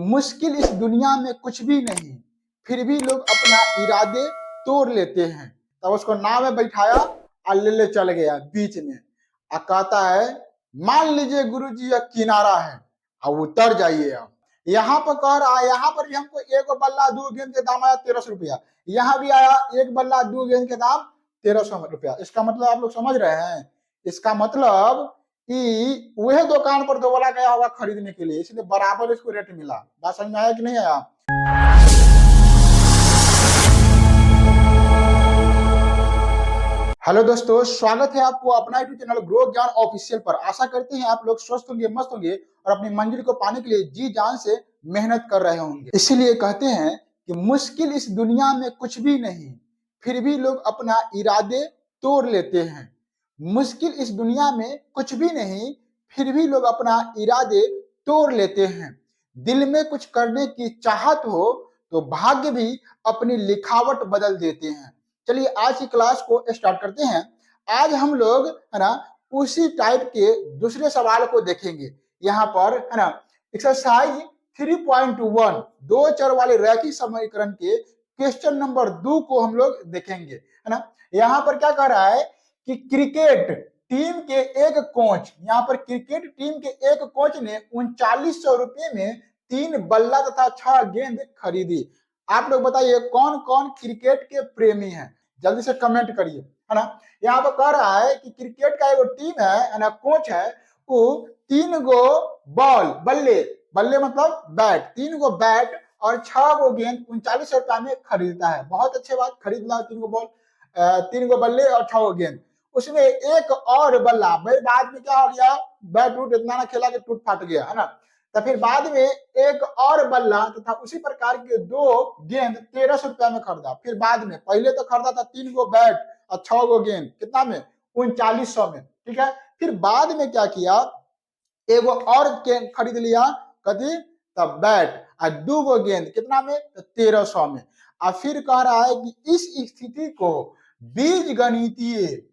मुश्किल इस दुनिया में कुछ भी नहीं, फिर भी लोग अपना इरादे तोड़ लेते हैं। तब उसको नाव में बैठाया और ले चल गया बीच में। और कहता है मान लीजिए गुरुजी यह किनारा है, अब उतर जाइए। अब यहाँ पर कह रहा है, यहाँ पर भी हमको एक बल्ला 2 गेंद के दाम आया 1300 रुपया, यहाँ भी आया एक बल्ला 2 गेंद के दाम 1300 रुपया। इसका मतलब आप लोग समझ रहे हैं, इसका मतलब कि वह दुकान पर 2 वाला गया होगा खरीदने के लिए, इसलिए बराबर इसको रेट मिला। बात समझ में आया कि नहीं आया? हेलो दोस्तों, स्वागत है आपको अपना यूट्यूब चैनल ग्रो ज्ञान ऑफिशियल पर। आशा करते हैं आप लोग स्वस्थ होंगे, मस्त होंगे और अपनी मंजिल को पाने के लिए जी जान से मेहनत कर रहे होंगे। इसीलिए कहते हैं कि मुश्किल इस दुनिया में कुछ भी नहीं, फिर भी लोग अपना इरादे तोड़ लेते हैं। मुश्किल इस दुनिया में कुछ भी नहीं, फिर भी लोग अपना इरादे तोड़ लेते हैं। दिल में कुछ करने की चाहत हो तो भाग्य भी अपनी लिखावट बदल देते हैं। चलिए आज की क्लास को स्टार्ट करते हैं। आज हम लोग है ना उसी टाइप के दूसरे सवाल को देखेंगे। यहाँ पर है ना एक्सरसाइज 3.1 दो चर वाले रैखिक समीकरण के क्वेश्चन नंबर 2 को हम लोग देखेंगे, है ना। यहाँ पर क्या कह रहा है कि क्रिकेट टीम के एक कोच, यहाँ पर क्रिकेट टीम के एक कोच ने 3900 रुपये में 3 बल्ला तथा 6 गेंद खरीदी। आप लोग बताइए कौन कौन क्रिकेट के प्रेमी हैं, जल्दी से कमेंट करिए, है ना। यहाँ पर कह रहा है कि क्रिकेट का एक टीम है ना, कोच है, वो 3 गो बॉल, बल्ले, बल्ले मतलब बैट, 3 गो बैट और 6 गो गेंद 3900 रुपया में खरीदता है। बहुत अच्छी बात, खरीद ला 3 गो बॉल, 3 गो बल्ले और 6 गो गेंद। उसमें एक और बल्ला, भाई बाद में क्या हो गया, बैट टूट इतना ना खेला कि टूट फाट गया, है ना। तो फिर बाद में एक और बल्ला तथा उसी प्रकार के 2 गेंद 1300 रुपया में खरीदा। फिर बाद में पहले तो खरीदा था 3 गो बैट और 6 गो गेंद, कितना में, 3900 में, ठीक है। फिर बाद में क्या किया, एगो और खरीद लिया, कभी तब बैट और 2 गो गेंद, कितना में, तो 1300 में। और फिर कह रहा है कि इस स्थिति को बीज गणितीय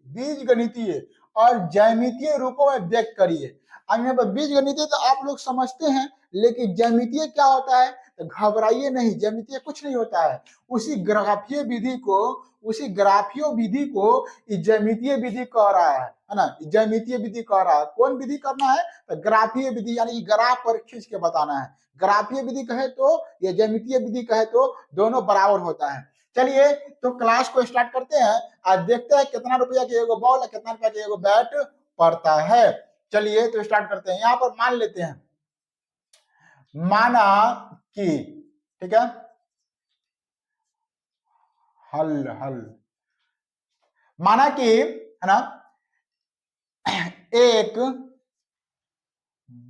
और ज्यामितीय रूपों में व्यक्त करिए। अब यहाँ पर बीज गणितीय तो आप लोग समझते हैं, लेकिन ज्यामितीय क्या होता है, तो घबराइए नहीं, ज्यामितीय कुछ नहीं होता है। उसी ग्राफीय विधि को ज्यामितीय विधि कह रहा है ना। ज्यामितीय विधि कह रहा है, कौन विधि करना है, तो ग्राफीय विधि, यानी ग्राफ पर खींच के बताना है। ग्राफीय विधि कहे तो या ज्यामितीय विधि कहे तो दोनों बराबर होता है। चलिए तो क्लास को स्टार्ट करते हैं। आज देखते हैं कितना रुपया की एगो बॉल, कितना रुपया की एगो बैट पड़ता है। चलिए तो स्टार्ट करते हैं। यहाँ पर मान लेते हैं, माना कि, ठीक है, हल माना कि, है ना, एक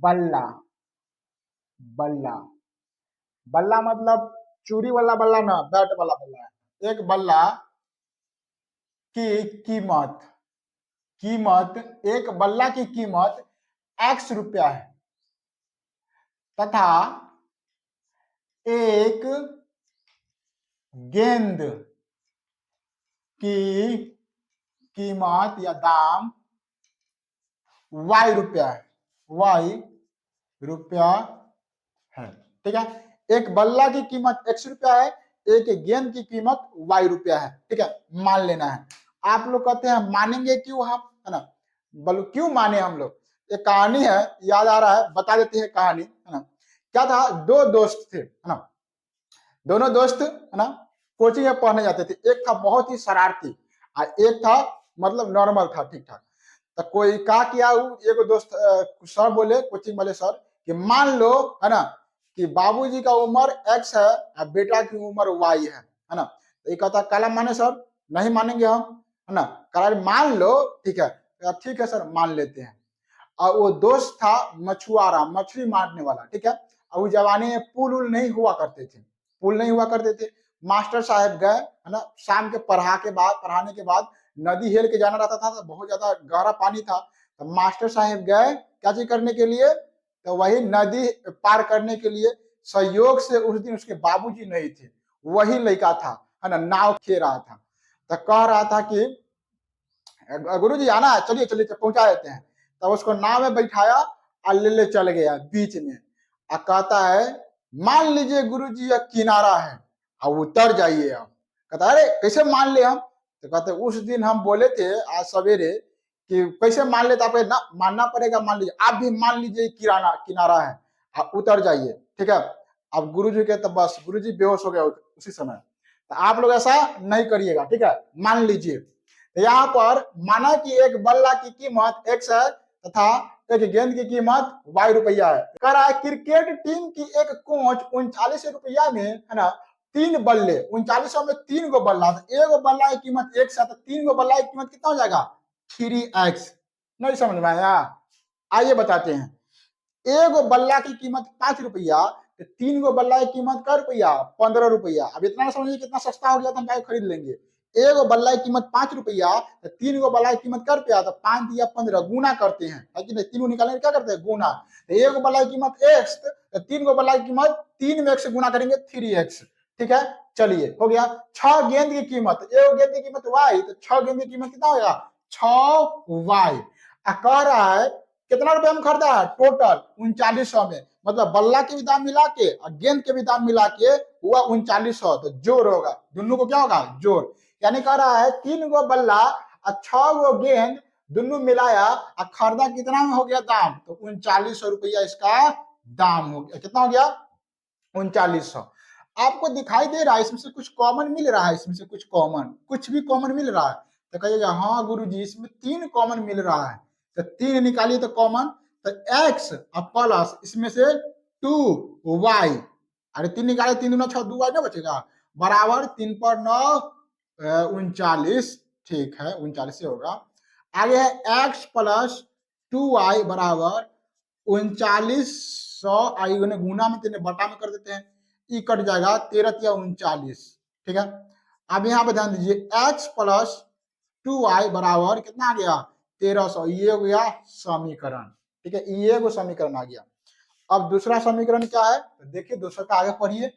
बल्ला मतलब चूड़ी वाला बल्ला ना, बैट वाला बल्ला है। एक बल्ला की कीमत एक बल्ला की कीमत x रुपया है तथा एक गेंद की कीमत या दाम y रुपया है, ठीक है। एक बल्ला की कीमत x रुपया है, एक गेंद की कीमत y रुपया है, ठीक है, मान लेना है। आप लोग कहते हैं मानेंगे क्यों हम, है ना, बोलो क्यों माने हम लोग। एक कहानी है, याद आ रहा है, बता देते हैं कहानी, है ना। क्या था, 2 दोस्त थे, है ना, दोनों दोस्त, है ना, कोचिंग में पढ़ने जाते थे। एक था बहुत ही शरारती और एक था मतलब नॉर्मल था, ठीक ठाक। तो कोई क्या किया, एक दोस्त सर बोले, कोचिंग वाले सर, कि मान लो, है ना, कि बाबूजी का उम्र x है और बेटा की उम्र y है ना। तो ये कहता काला माने सर, नहीं मानेंगे हम, है ना। काला मान लो, ठीक है, ठीक है सर मान लेते हैं। और वो दोस्त था मछुआरा, मछली मारने वाला, ठीक है। और उस जमाने में पुल नहीं हुआ करते थे। मास्टर साहब गए, है ना, शाम के पढ़ाने के बाद नदी हेल के जाना रहता था, तो बहुत ज्यादा गहरा पानी था। तो मास्टर साहब गए क्या चीज करने के लिए, तो वही नदी पार करने के लिए। संयोग से उस दिन उसके बाबूजी नहीं थे, वही लड़का था, है ना, नाव खे रहा था। तो कह रहा था कि गुरुजी आना है, चलिए पहुंचा देते हैं। तब उसको नाव में बैठाया और ले चल गया बीच में। और कहता है मान लीजिए गुरुजी यह किनारा है, अब उतर जाइए आप। कहता अरे कैसे मान ले हम, तो कहते उस दिन हम बोले थे आज सवेरे कि कैसे मान लेते, आपको ना मानना पड़ेगा, मान लीजिए आप भी मान लीजिए किराना किनारा है, आप उतर जाइए, ठीक है। अब गुरुजी के तो बस गुरुजी बेहोश हो गए उसी समय, तो आप लोग ऐसा नहीं करिएगा, ठीक है। मान लीजिए तो यहाँ पर माना कि एक बल्ला की कीमत x है तथा एक गेंद की कीमत ₹y है। कह रहा है क्रिकेट टीम की एक कोच 39 रुपया में, है ना, 3 बल्ले, 3900 में 3 गो बल्ला, तो एक बल्ला की कीमत x है, तो 3 गो बल्ला की कीमत कितना हो जाएगा 3x। नहीं समझ में आया, आइए बताते हैं। एक बल्ला की कीमत 5 रुपया, तो 3 गो बल्ला की कीमत का रुपया 15 रुपया। अब इतना समझिए कितना सस्ता हो गया, तो हम क्या खरीद लेंगे। एक बल्ला की कीमत 5 रुपया, तो 3 गो बल्ला की कीमत का रुपया, तो 5 दिया 15, गुना करते हैं, है कि नहीं, 3 निकालने क्या करते हैं गुना। तो एक बल्ला की कीमत x, तो 3 गो बल्ला की कीमत 3 में x गुना करेंगे 3x, ठीक है। चलिए हो गया। 6 गेंद की कीमत, एक गेंद की कीमत y, तो 6 गेंद की कीमत कितना होगा 6y। कह रहा है कितना रुपए में खरीदा है टोटल 3900 में, मतलब बल्ला के भी दाम मिला के और गेंद के भी दाम मिला के हुआ 3900, तो जोड़ होगा, दोनों को क्या होगा जोड़। यानी कह रहा है 3 गो बल्ला और 6 गो गेंद दोनों मिलाया और खरीदा कितना में हो गया दाम, तो 3900 रुपया इसका दाम हो गया। कितना हो गया 3900। आपको दिखाई दे रहा है इसमें से कुछ कॉमन मिल रहा है, इसमें से कुछ कॉमन, कुछ भी कॉमन मिल रहा है, तो कहिएगा हाँ गुरुजी इसमें 3 कॉमन मिल रहा है, तो 3 निकालिए तो कॉमन, तो x और प्लस इसमें से 2y, अरे 3 निकाले 3 दूना 6, 2y ना बचेगा, बराबर 3 पर 9 39, ठीक है 39 से होगा। आगे है x प्लस 2y बराबर 3900, आई गुना में 3 बटा में कर देते हैं, ई कट जाएगा 13 या 39, ठीक है। अब यहाँ पे ध्यान दीजिए x प्लस 2y बराबर कितना आ गया 1300, ये हो गया समीकरण, ठीक है, ये वो समीकरण आ गया। अब दूसरा समीकरण क्या है, तो देखिए दूसरा का आगे पढ़िए।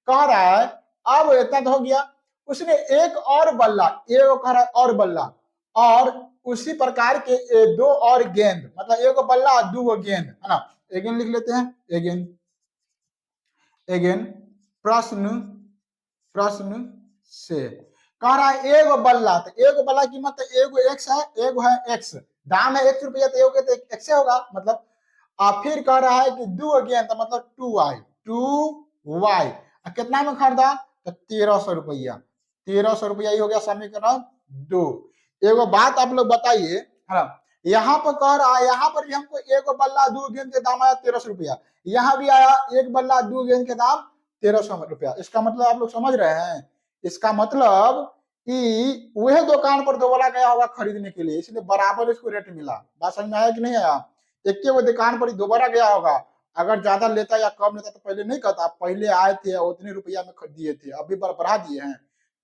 कह रहा है अब इतना तो हो गया, उसने एक और बल्ला, एक कह रहा है और बल्ला, और उसी प्रकार के 2 और गेंद, मतलब एक बल्ला और 2 गेंद, है ना। अगेन लिख लेते हैं, अगेन अगेन प्रश्न प्रश्न से कह रहा है एक बल्ला, तो एक बल्ला की कीमत एगो x है, एगो है x, दाम है 1 रुपया, तो एगो तो x होगा मतलब। फिर कह रहा है कि 2 गेंद, तो मतलब 2y कितना में खरीदा, तो 1300 रुपया, 1300 रुपया ही हो गया समीकरण 2। एगो बात आप लोग बताइए, है ना, यहाँ पर कह रहा है, यहाँ पर भी हमको एक बल्ला 2 गेंद के दाम आया 1300 रुपया, यहाँ भी आया एक बल्ला 2 गेंद के दाम 1300 रुपया। इसका मतलब आप लोग समझ रहे हैं, इसका मतलब कि वह दुकान पर दोबारा गया होगा खरीदने के लिए, इसलिए बराबर इसको रेट मिला। बात समझ में आया कि नहीं आया, एक के वो दुकान पर दोबारा गया होगा, अगर ज्यादा लेता या कम लेता तो पहले नहीं कहता, पहले आए थे उतने रुपया में दिए थे, अभी बढ़ा दिए हैं,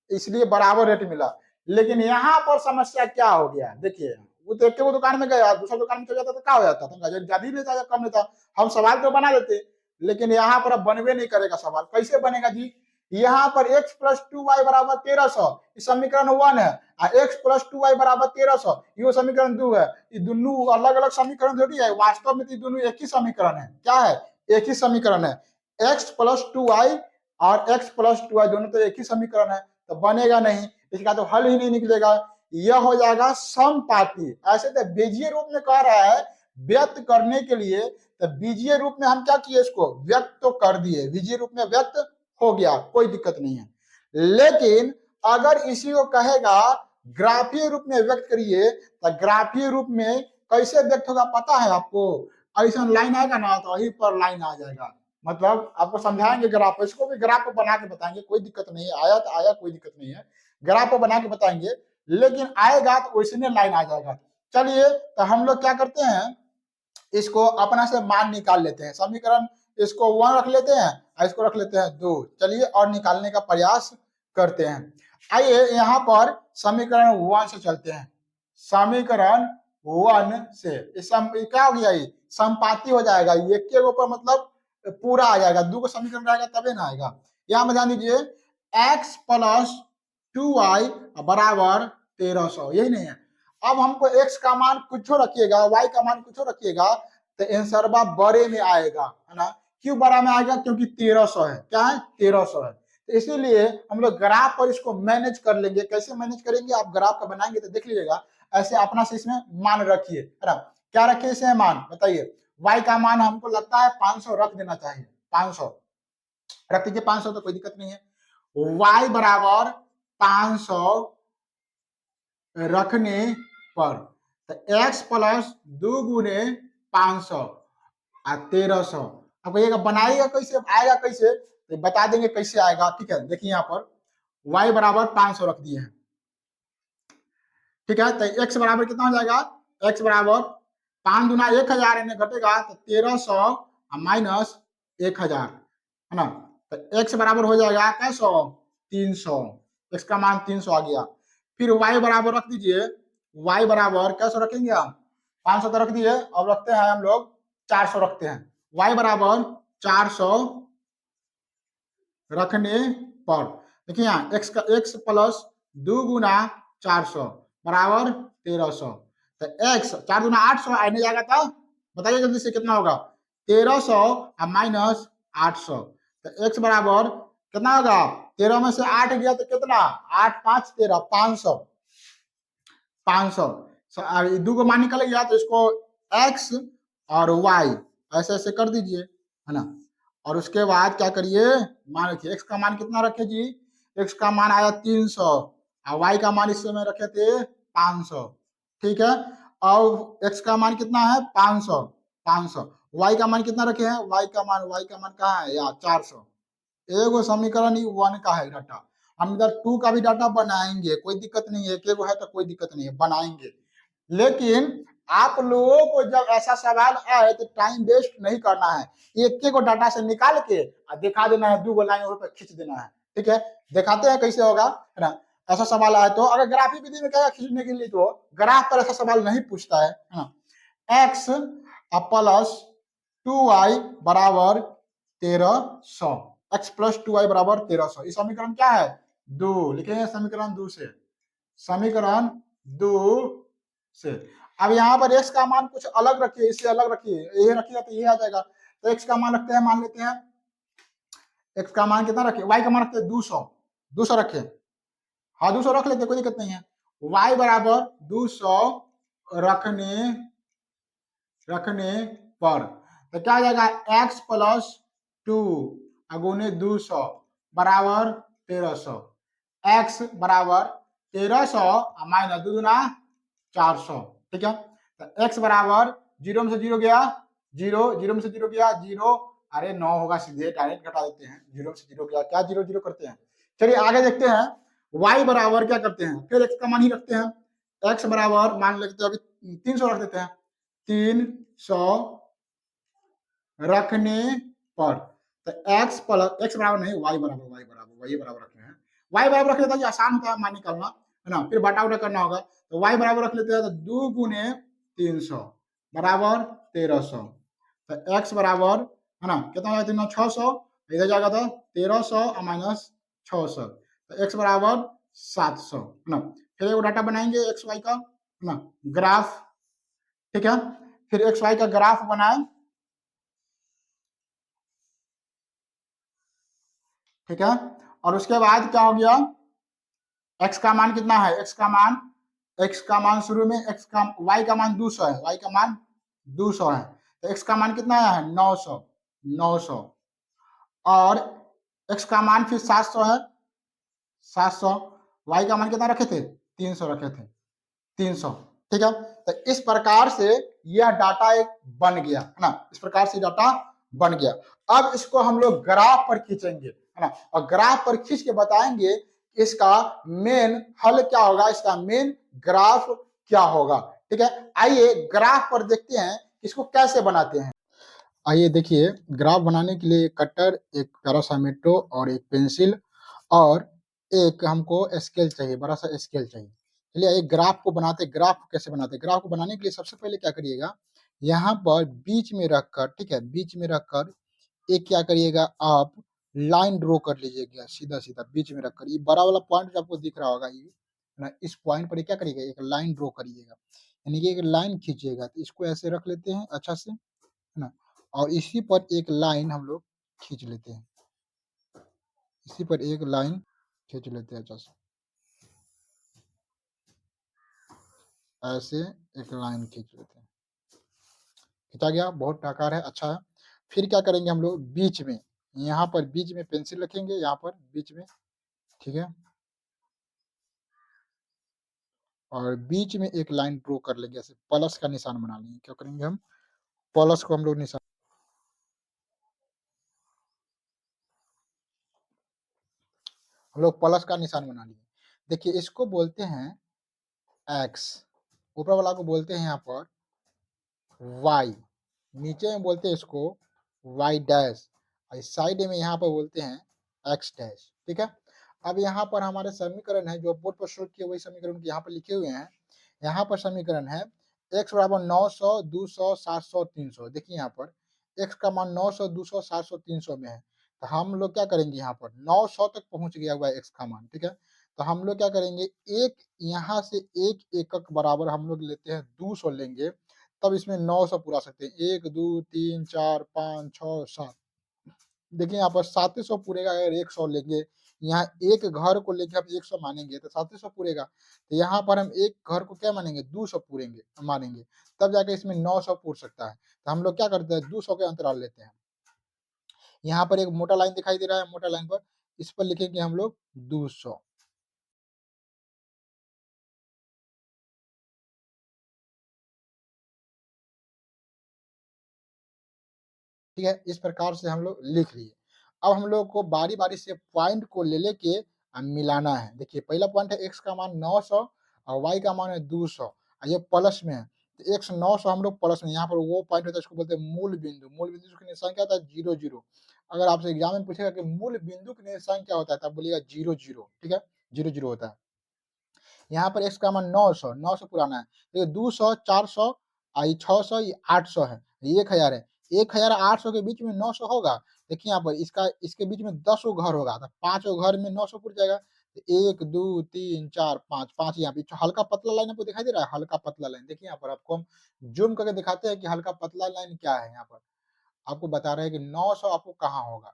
इसलिए बराबर रेट मिला। लेकिन यहाँ पर समस्या क्या हो गया, देखिए वो तो एक वो दुकान में गया, दूसरा दुकान में चल जाता तो क्या हो जाता, तो ज्यादा लेता या कम लेता, हम सवाल तो बना देते, लेकिन यहाँ पर अब बनवे नहीं करेगा सवाल। कैसे बनेगा जी, यहाँ पर x प्लस 2y बराबर 1300, समीकरण 1 है, और x प्लस 2y बराबर 1300 ये समीकरण 2 है। ये दोनों अलग अलग समीकरण थोड़ी है, वास्तव में तो दोनों एक ही समीकरण है। क्या है, एक ही समीकरण है, x प्लस 2y और x प्लस 2y दोनों तो एक ही समीकरण है, तो बनेगा नहीं, इसका तो हल ही नहीं निकलेगा, यह हो जाएगा समपाती। ऐसे तो बीजीय रूप में कह रहा है व्यक्त करने के लिए, तो बीजीय रूप में हम क्या किए, इसको व्यक्त तो कर दिए, बीजीय रूप में व्यक्त हो गया, कोई दिक्कत नहीं है। लेकिन अगर इसी को कहेगा ग्राफीय रूप में व्यक्त करिए, तो ग्राफीय रूप में कैसे व्यक्त होगा पता है आपको, ऐसा लाइन आएगा ना, तो वहीं पर लाइन आ जाएगा, मतलब आपको समझाएंगे ग्राफ, इसको भी ग्राफ बना के बताएंगे, कोई दिक्कत नहीं है, आया तो आया, कोई दिक्कत नहीं है, ग्राफ बना के बताएंगे, लेकिन आएगा तो वैसे में लाइन आ जाएगा। चलिए तो हम लोग क्या करते हैं, इसको अपना से मान निकाल लेते हैं, समीकरण इसको 1 रख लेते हैं और इसको रख लेते हैं 2। चलिए और निकालने का प्रयास करते हैं। आइए यहाँ पर समीकरण 1 से चलते हैं, समीकरण 1 से क्या हो गया, ये समपाती हो जाएगा, ये के ऊपर मतलब पूरा आ जाएगा, 2 का समीकरण रहेगा तबे ना आएगा। यहाँ में ध्यान दीजिए x प्लस 2y बराबर 1300, यही नहीं है। अब हमको x का मान कुछ रखिएगा, y का मान कुछ रखिएगा, तो आंसर बड़े में आएगा, है ना, क्यों बड़ा में आएगा? क्योंकि 1300 है। क्या है? 1300 है। तो इसीलिए हम लोग ग्राफ पर इसको मैनेज कर लेंगे। कैसे मैनेज करेंगे? आप ग्राफ का बनाएंगे तो देख लीजिएगा, ऐसे अपना से इसमें मान रखिए, है ना। क्या रखिए इसे मान? बताइए। y का मान हमको लगता है 500 रख देना चाहिए। 500 रख दीजिए, 500 तो कोई दिक्कत नहीं है। y बराबर 500 रखने पर तो x प्लस 2 गुने 500 और 1300। अब कहिएगा बनाएगा कैसे, आएगा कैसे? तो बता देंगे कैसे आएगा। ठीक है, देखिए यहाँ पर y बराबर 500 रख दिए हैं। ठीक है, तो x बराबर कितना हो जाएगा? x बराबर 5 गुना 1000 इन्हें घटेगा तो 1300 माइनस 1000, है ना। तो x बराबर हो जाएगा क्या? 100, 300। x का मान 300 आ गया। फिर y बराबर रख दीजिए। y बराबर कैसे रखेंगे हम? 500 तो रख दिए, अब रखते हैं हम लोग 400 रखते हैं। y बराबर 400 रखने पर देखिए यहाँ x प्लस 2 गुना 400 बराबर 1300। तो x 4 गुना 800 आने जाएगा तो बताइए जल्दी से कितना होगा? 1300 माइनस 800। तो x बराबर कितना होगा? 13 में से 8 गया तो कितना? 8 5 13, 500। 500 दो को मान निकल गया तो इसको x और y ऐसे ऐसे कर दीजिए, है ना। और उसके बाद क्या करिए? मान रखिए x का मान कितना रखे जी? x का मान आया 300 और y का मान इस समय रखे थे 500। ठीक है, और x का मान कितना है? 500। 500 y का मान कितना रखे हैं? y का मान कहाँ है यार? 400। एगो समीकरण ही 1 का है डाटा। हम इधर 2 का भी डाटा बनाएंगे, कोई दिक्कत नहीं है। एक है तो कोई दिक्कत नहीं है, बनाएंगे। लेकिन आप लोगों को जब ऐसा सवाल आए तो टाइम वेस्ट नहीं करना है। एक एक डाटा से निकाल के दिखा देना है, 2 लाइन पर खींच देना है। ठीक है, दिखाते हैं कैसे होगा, है ना। ऐसा सवाल आए तो अगर ग्राफिक विधि में क्या खींचने के लिए, तो ग्राफ पर ऐसा सवाल नहीं पूछता है ना। x प्लस 2y बराबर 1300। x प्लस 2y बराबर 1300। ये समीकरण क्या है? 2 लिखेंगे, समीकरण 2 से। समीकरण 2 से अब यहाँ पर x का मान कुछ अलग रखिए, इससे अलग रखिए। ये रखिएगा तो ये आ जाएगा। तो x का मान रखते हैं, मान लेते हैं x का मान कितना रखे? y का मान रखते हैं 200। 200 रखे, हाँ 200 रख लेते, कोई दिक्कत नहीं है। y बराबर 200 रखने रखने पर तो क्या आ जाएगा? x प्लस 2 अगुने 200 बराबर 1300। x बराबर 1300 माइनस 2 गुना 400। ठीक है, तो x बराबर 0 में से 0 गया 0, 0 में से 0 गया 0, अरे 9 होगा, सीधे डायरेक्ट घटा देते हैं। 0 से 0 गया, क्या 0 0 करते हैं। चलिए आगे देखते हैं। y बराबर क्या करते हैं? फिर x का मान ही रखते हैं। x बराबर मान लेते हैं अभी 300 रख देते हैं। 300 रखने पर तो x प्लस x बराबर नहीं, y बराबर रखते हैं। y बराबर रख लेते हैं, आसान होता है मान निकालना, है ना। फिर बटा उटा करना होगा तो y बराबर रख लेते हैं तो 2 गुने 300 बराबर 1300। तो x बराबर, है ना, कितना हो जाएगा? 600 इधर जाएगा तो 1300 माइनस 600 तो x बराबर 700, है ना। फिर वो डाटा बनाएंगे एक्स वाई का, है ना, ग्राफ। ठीक है, फिर एक्स वाई का ग्राफ बनाए। ठीक है, और उसके बाद क्या हो गया? x का मान कितना है? x का मान शुरू में y का मान 200 है, y का मान 200 है। तो x का मान कितना है? 900। 900 और x का मान फिर 700 है। 700 y का मान कितना रखे थे? 300 रखे थे। 300। ठीक है, तो इस प्रकार से यह डाटा एक बन गया, है ना। इस प्रकार से डाटा बन गया। अब इसको हम लोग ग्राफ पर खींचेंगे, है ना, और ग्राफ पर खींच के बताएंगे इसका मेन हल क्या होगा, इसका मेन ग्राफ क्या होगा। ठीक है, आइए ग्राफ पर देखते हैं इसको कैसे बनाते हैं। आइए देखिए, ग्राफ बनाने के लिए एक कटर, एक प्यारा सा मेट्रो और एक पेंसिल और एक हमको स्केल चाहिए, बड़ा सा स्केल चाहिए। चलिए एक ग्राफ को बनाते। ग्राफ कैसे बनाते? ग्राफ को बनाने के लिए सबसे पहले क्या करिएगा, यहाँ पर बीच में रखकर, ठीक है, बीच में रखकर एक क्या करिएगा, आप लाइन ड्रॉ कर लीजिएगा सीधा सीधा बीच में रखकर। ये बड़ा वाला पॉइंट आपको दिख रहा होगा, ये ना, इस पॉइंट पर क्या करिएगा, एक लाइन ड्रॉ करिएगा, यानी कि एक लाइन खींचिएगा। तो इसको ऐसे रख लेते हैं अच्छा से, है ना। और इसी पर एक लाइन हम लोग खींच लेते हैं, इसी पर एक लाइन खींच लेते हैं। अच्छा, ऐसे एक लाइन खींच लेते हैं, खींचा गया, बहुत आकार है, अच्छा है। फिर क्या करेंगे हम लोग, बीच में, यहाँ पर बीच में पेंसिल रखेंगे, यहाँ पर बीच में, ठीक है, और बीच में एक लाइन ड्रॉ कर लेंगे, ऐसे प्लस का निशान बना लेंगे। क्या करेंगे हम, प्लस को हम लोग निशान, हम लोग प्लस का निशान बना लिए। देखिए इसको बोलते हैं एक्स, ऊपर वाला को बोलते हैं यहाँ पर वाई, नीचे में बोलते हैं इसको वाई डैश, और साइड में यहाँ पर बोलते हैं एक्स डैश, ठीक है। अब यहाँ पर हमारे समीकरण है जो बोर्ड पर शो किए, वही समीकरण यहाँ पर लिखे हुए हैं। यहाँ पर समीकरण है x बराबर 900, 200, 700, 300। देखिए यहाँ पर x का मान 900, 200, 700, 300 में है, तो हम लोग क्या करेंगे, यहाँ पर 900 तक पहुंच गया हुआ है x का मान, ठीक है। तो हम लोग क्या करेंगे, एक यहाँ से एक एकक बराबर हम लोग लेते हैं 200 लेंगे, तब इसमें 900 पूरा सकते हैं। 1 2 3 4 5 6 7, देखिए यहाँ पर 700 पूरेगा अगर 100 लेंगे। यहाँ एक घर को लेके हम 100 मानेंगे तो 700 पूरेगा, तो यहाँ पर हम एक घर को क्या मानेंगे, 200 पूरेंगे मानेंगे, तब जाके इसमें 900 पूर सकता है। तो हम लोग क्या करते हैं, 200 के अंतराल लेते हैं। यहाँ पर एक मोटा लाइन दिखाई दे रहा है, मोटा लाइन पर इस पर लिखेंगे हम लोग 200, ठीक है। इस प्रकार से हम लोग लिख लिए। अब हम लोग को बारी बारी से पॉइंट को ले लेके मिलाना है। देखिए पहला पॉइंट है x का मान 900 और y का मान है 200, और ये प्लस में है, तो x 900 हम लोग प्लस में, यहाँ पर वो पॉइंट होता है इसको बोलते हैं मूल बिंदु। मूल बिंदु का निशान क्या होता है, 0 0। अगर आपसे एग्जाम में पूछेगा कि मूल बिंदु का निशान क्या होता है, तब बोलिएगा 0 0, ठीक है, 0 0 होता है। यहाँ पर x का मान 900, 900 पुराना है, देखिए 200, 400, 600, 800 है, 1000 है। 1800 के बीच में 900 होगा। देखिए यहाँ पर इसका, इसके बीच में 10 घर होगा, तो 5 घर में 900 पुर जाएगा। तो 1 2 3 4 5, 5 यहाँ पे हल्का पतला लाइन आपको दिखाई दे रहा है, हल्का पतला लाइन। देखिए यहाँ पर आपको हम जूम करके दिखाते हैं कि हल्का पतला लाइन क्या है। यहाँ पर आपको बता रहे हैं कि 900 आपको कहाँ होगा।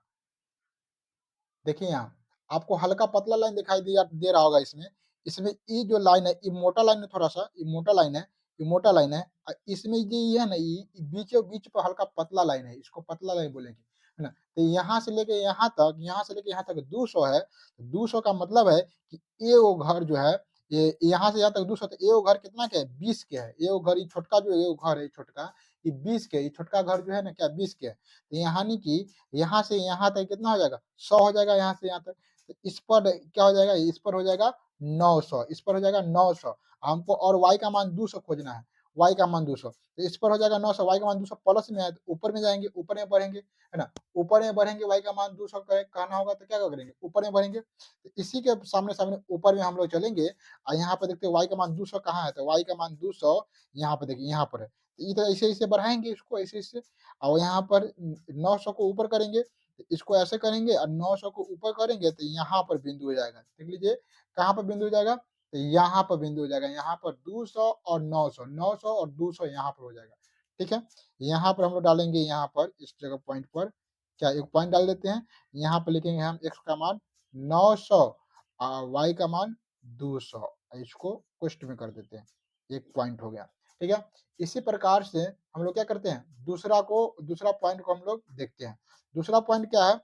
देखिए यहाँ आपको हल्का पतला लाइन दिखाई दे रहा होगा इसमें। इसमें ये जो लाइन है, ये मोटा लाइन है, थोड़ा सा ये मोटा लाइन है, ये मोटा लाइन है। इसमें ये है ना, ये बीचों बीच पर हल्का पतला लाइन है, इसको पतला लाइन बोलेंगे, है ना। तो यहाँ से लेके यहाँ तक, यहाँ से लेके यहाँ तक 200 है। 200 का मतलब है कि ये वो घर जो है, ये यहाँ से यहाँ तक 200, तो ये वो घर कितना के है, 20 के है। ये वो घर, ये छोटका जो ये वो घर है छोटका, ये 20 के, ये छोटका घर जो है ना क्या 20 के है। तो यानी कि यहाँ से यहाँ तक कितना हो जाएगा, 100 हो जाएगा। यहाँ से यहाँ तक, तो इस पर क्या हो जाएगा, इस पर हो जाएगा 900, इस पर हो जाएगा 900। हमको और y का मान 200 खोजना है, y का मान 200, तो इस पर हो जाएगा 900, y का मान 200 प्लस में है, तो ऊपर में जाएंगे, ऊपर में बढ़ेंगे, है ना। ऊपर में बढ़ेंगे, y का मान 200 कहना होगा, तो क्या करेंगे, ऊपर में बढ़ेंगे। तो इसी के सामने सामने ऊपर में हम लोग चलेंगे, और यहाँ पर देखते हैं y का मान 200 कहाँ है, तो y का मान 200 यहाँ पर देखिए, यहाँ पर है। तो इधर ऐसे ऐसे बढ़ाएंगे इसको, ऐसे ऐसे, और यहाँ पर 900 को ऊपर करेंगे, इसको ऐसे करेंगे, और 900 को ऊपर करेंगे, तो यहाँ पर बिंदु हो जाएगा। देख लीजिए कहाँ पर बिंदु हो जाएगा, तो यहाँ पर बिंदु हो जाएगा। यहाँ पर 200 और 900, 900 और 200 यहाँ पर हो जाएगा, ठीक है। यहाँ पर हम लोग डालेंगे, यहाँ पर इस जगह पॉइंट पर क्या एक पॉइंट डाल देते हैं। यहाँ पर लिखेंगे हम x का मान 900 और y का मान 200, इसको क्वेश्चन में कर देते हैं, एक पॉइंट हो गया, ठीक है। इसी प्रकार से हम लोग क्या करते हैं, दूसरा पॉइंट को हम लोग देखते हैं। दूसरा पॉइंट क्या है,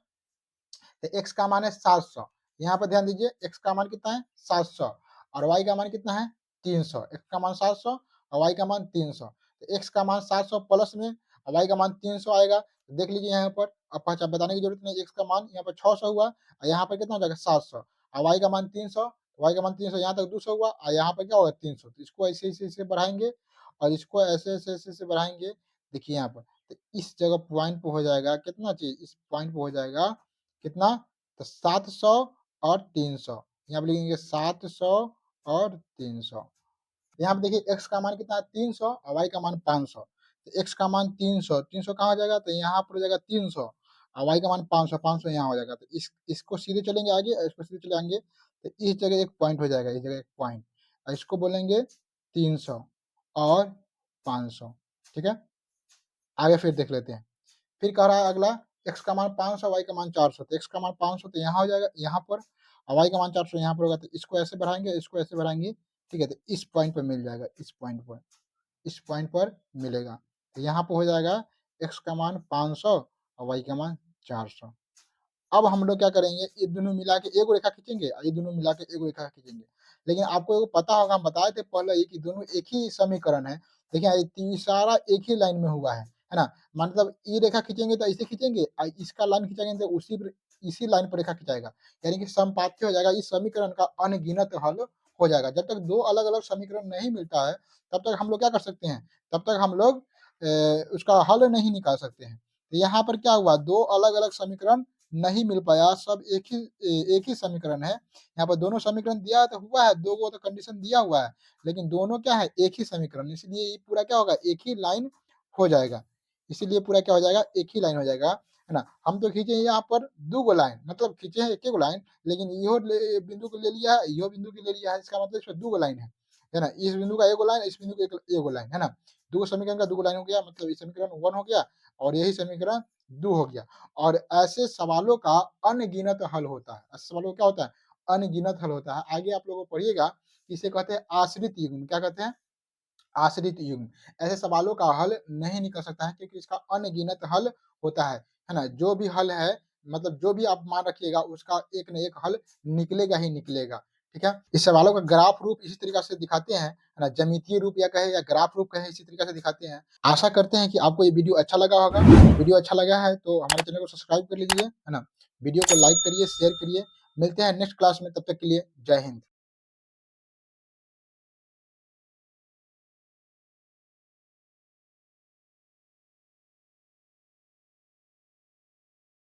तो x का मान है 700। यहाँ पर ध्यान दीजिए, x का मान कितना है 700, और y का मान कितना है 300। x का मान 700 और y का मान 300, तो x का मान 700 प्लस में और y का मान 300 आएगा। तो देख लीजिए यहाँ पर, अब पहचान बताने की जरूरत नहीं, x का मान यहाँ पर 600 हुआ, और यहाँ पर कितना हो जाएगा 700, और y का मान 300, y का मान 300, यहाँ तक 200 हुआ, और यहाँ पर क्या होगा 300। तो इसको ऐसे ऐसे ऐसे बढ़ाएंगे, और इसको ऐसे ऐसे ऐसे ऐसे बढ़ाएंगे। देखिए यहाँ पर, तो इस जगह पॉइंट पे हो जाएगा कितना चीज, इस पॉइंट पे हो जाएगा कितना, तो 700 और 300। यहाँ पे लिखेंगे 700 और 300। यहाँ पे देखिए x का मान कितना है 300 और y का मान 500। तो x का मान 300, 300 कहाँ हो जाएगा, तो यहाँ पर हो जाएगा 300, और y का मान 500, 500 यहाँ हो जाएगा। तो इसको सीधे चलेंगे आगे, और इसको सीधे चले आएंगे, तो इस जगह एक पॉइंट हो जाएगा, इस जगह एक पॉइंट, और इसको बोलेंगे 300 और 500, ठीक है। आगे फिर देख लेते हैं। फिर कह रहा है अगला x का मान 500 y का मान 400, तो x का मान 500 तो यहाँ हो जाएगा यहाँ पर, और y का मान 400 यहाँ पर होगा, तो इसको ऐसे बढ़ाएंगे, ठीक है, तो इस पॉइंट पर मिल जाएगा, इस पॉइंट पर मिलेगा, तो यहाँ पर हो जाएगा x का मान 500 और y का मान 400। अब हम लोग क्या करेंगे, ये दोनों मिला के एक रेखा खींचेंगे और ये दोनों मिला के एक रेखा खींचेंगे। लेकिन आपको एगो पता होगा, हम बताए थे पहले ही कि दोनों एक ही समीकरण है। देखिए ये तीसरा एक ही लाइन में हुआ है ना? मतलब ये रेखा खींचेंगे तो ऐसे खींचेंगे और इसका लाइन खींचेंगे तो इसी लाइन पर रेखा खिंचाएगा, यानी कि समपात्य हो जाएगा। इस समीकरण का अनगिनत हल हो जाएगा। जब तक दो अलग-अलग समीकरण नहीं मिलता है, तब तक हम लोग क्या कर सकते हैं? तब तक हम लोग उसका हल नहीं निकाल सकते हैं। तो यहाँ पर क्या हुआ, दो अलग-अलग समीकरण नहीं मिल पाया, सब एक ही समीकरण है। यहाँ पर दोनों समीकरण दिया तो हुआ है, दो को तो कंडीशन दिया हुआ है, लेकिन दोनों क्या है, एक ही समीकरण, इसलिए ये पूरा क्या होगा, एक ही लाइन हो जाएगा। इसीलिए पूरा क्या हो जाएगा, एक ही लाइन हो जाएगा, है ना? हम तो खींचे यहाँ पर 2 गो लाइन, मतलब खींचे हैं एक गो लाइन, लेकिन इहो बिंदु को ले लिया है, इहो बिंदु को ले लिया है, इसका मतलब इसमें 2 गो लाइन है ना? इस बिंदु का 1 गो लाइन, इस बिंदु का एक गो लाइन, है ना? 2 गो समीकरण का 2 गो लाइन हो गया, मतलब ये समीकरण 1 हो गया और यही समीकरण 2 हो गया। और ऐसे सवालों का अनगिनत हल होता है। ऐसे सवालों का क्या होता है, अनगिनत हल होता है। आगे आप लोगों को पढ़िएगा, इसे कहते हैं आश्रित युग्म। क्या कहते हैं? आश्रित युग्म। ऐसे सवालों का हल नहीं निकल सकता है, क्योंकि इसका अनगिनत हल होता है ना? जो भी हल है, मतलब जो भी आप मान रखिएगा, उसका एक न एक हल निकलेगा ही निकलेगा, ठीक है? इस सवालों का ग्राफ रूप इसी तरीके से दिखाते हैं, है ना? ज्यामितीय रूप या कहे या ग्राफ रूप कहे, इसी तरीके से दिखाते हैं। आशा करते हैं कि आपको ये वीडियो अच्छा लगा होगा। वीडियो अच्छा लगा है तो हमारे चैनल को सब्सक्राइब कर लीजिए, है ना? वीडियो को लाइक करिए, शेयर करिए। मिलते हैं नेक्स्ट क्लास में, तब तक के लिए जय हिंद।